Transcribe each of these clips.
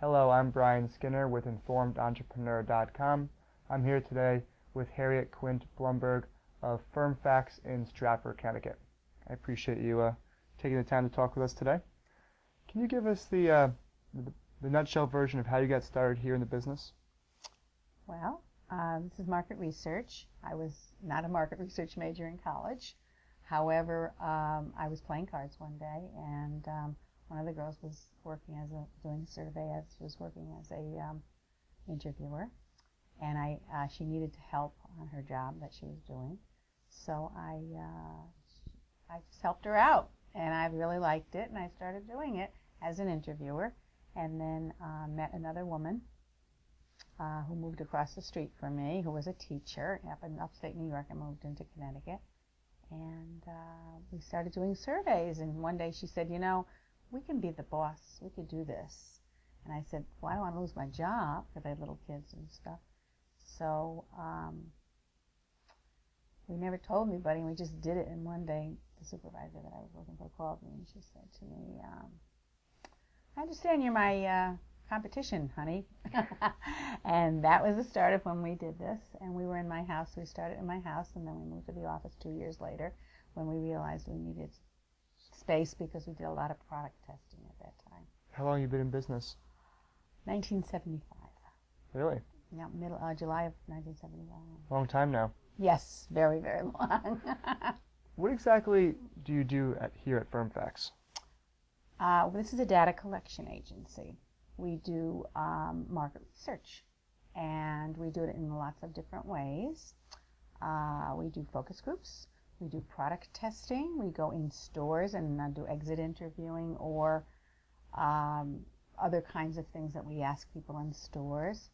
Hello, I'm Brian Skinner with InformedEntrepreneur.com. I'm here today with Harriet Blumberg of FirmFacts in Stratford, Connecticut. I appreciate you taking the time to talk with us today. Can you give us the nutshell version of how you got started here in the business? Well, this is market research. I was not a market research major in college. However, I was playing cards one day, and one of the girls was doing a survey as she was working as a interviewer, and she needed help on her job that she was doing. So I just helped her out, and I really liked it, and I started doing it as an interviewer, and then met another woman who moved across the street from me, who was a teacher up in upstate New York. I moved into Connecticut, and we started doing surveys. And one day she said, "You know, we can be the boss. We could do this." And I said, "Well, I don't want to lose my job," because I had little kids and stuff. So we never told anybody, and we just did it. And one day, the supervisor that I was working for called me, and she said to me, "I understand you're my competition, honey." And that was the start of when we did this. And we were in my house. We started in my house, and then we moved to the office 2 years later when we realized we needed space because we did a lot of product testing at that time. How long have you been in business? 1975. Really? Yeah, July of 1971. Long time now. Yes, very, very long. What exactly do you do here at FirmFacts? This is a data collection agency. We do market research, and we do it in lots of different ways. We do focus groups. We do product testing. We go in stores and do exit interviewing or other kinds of things that we ask people in stores.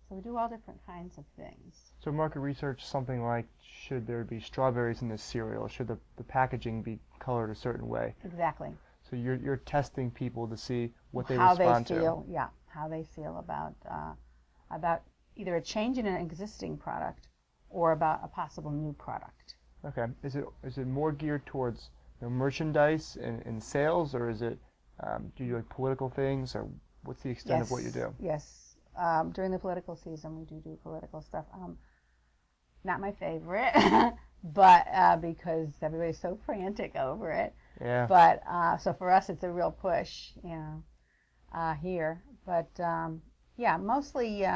So we do all different kinds of things. So market research, something like, should there be strawberries in this cereal? Should the packaging be colored a certain way? Exactly. So you're testing people to see what they how respond they feel, to. Yeah, how they feel about either a change in an existing product or about a possible new product. Okay. Is it more geared towards merchandise and sales, or is it do you do like political things, or what's the extent of what you do? Yes. During the political season, we do political stuff. Not my favorite, but because everybody's so frantic over it. Yeah. But so for us, it's a real push, here. But yeah, mostly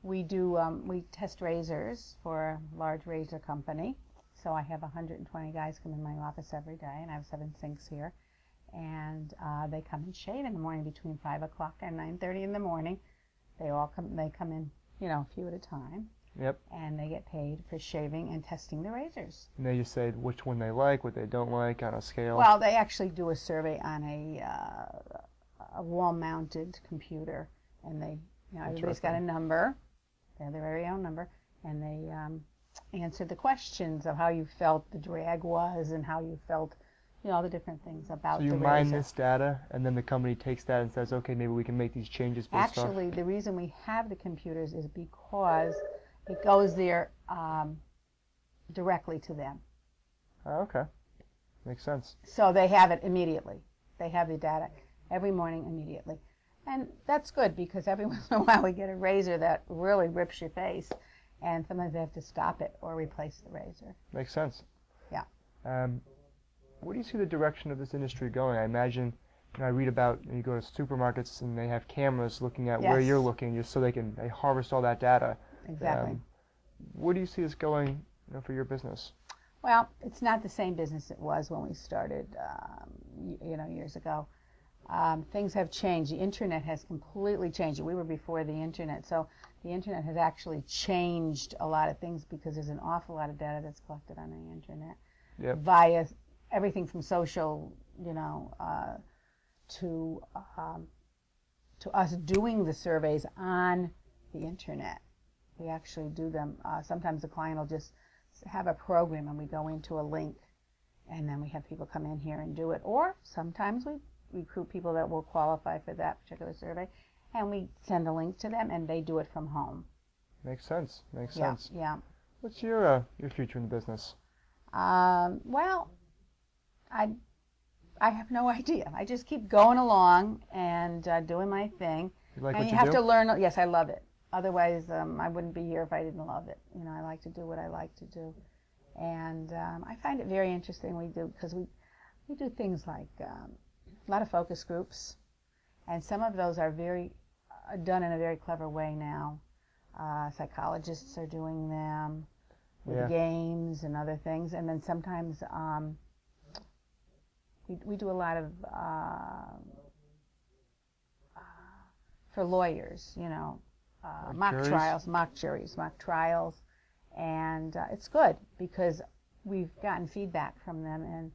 we test razors for a large razor company. So I have 120 guys come in my office every day, and I have 7 sinks here. And they come and shave in the morning between 5 o'clock and 9:30 in the morning. They come in, a few at a time. Yep. And they get paid for shaving and testing the razors. And they just say which one they like, what they don't like on a scale. Well, they actually do a survey on a wall-mounted computer, and everybody's got a number. They have their very own number, and they answer the questions of how you felt the drag was and how you felt, all the different things about the razor. So you mine this data, and then the company takes that and says, okay, maybe we can make these changes based off. Actually, the reason we have the computers is because it goes there directly to them. Oh, okay. Makes sense. So they have it immediately. They have the data every morning immediately. And that's good because every once in a while we get a razor that really rips your face, and sometimes they have to stop it or replace the razor. Makes sense. Yeah. Where do you see the direction of this industry going? I imagine, I read about, you go to supermarkets and they have cameras looking at where you're looking just so they harvest all that data. Exactly. Where do you see this going for your business? Well, it's not the same business it was when we started, years ago. Things have changed. The internet has completely changed. We were before the internet, so the internet has actually changed a lot of things because there's an awful lot of data that's collected on the internet via everything from social, to us doing the surveys on the internet. We actually do them. Sometimes the client will just have a program and we go into a link, and then we have people come in here and do it. Or sometimes we recruit people that will qualify for that particular survey, and we send a link to them and they do it from home. Makes sense. Makes sense. Yeah. What's your future in the business? Well, I have no idea. I just keep going along and doing my thing. You like and what you you have do? to learn. Yes, I love it. Otherwise, I wouldn't be here if I didn't love it. You know, I like to do what I like to do, and I find it very interesting. Because we do things like a lot of focus groups, and some of those are very done in a very clever way now. Psychologists are doing them with Yeah. games and other things, and then sometimes we do a lot of for lawyers, you know, Like mock juries? trials, mock juries, mock trials, and it's good because we've gotten feedback from them, and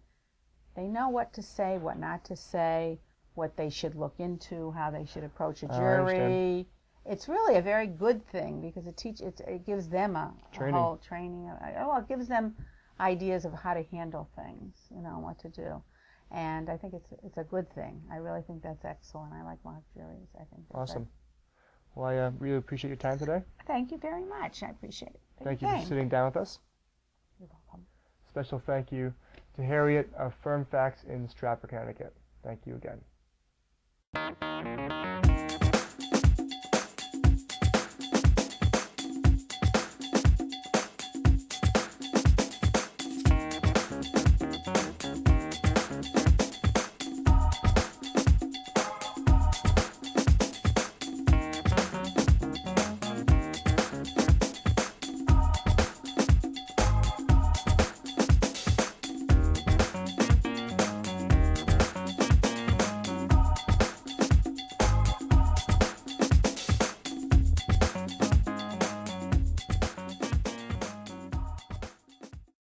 they know what to say, what not to say, what they should look into, how they should approach a Oh, I understand. jury. It's really a very good thing because it gives them a Training. whole training. Well, it gives them ideas of how to handle things, you know, what to do. And I think it's a good thing. I really think that's excellent. I like mock juries. I think they're Awesome. good. Well, I really appreciate your time today. Thank you very much. I appreciate it. Thank you for sitting down with us. You're welcome. Special thank you to Harriet of Firm Facts in Stratford, Connecticut. Thank you again.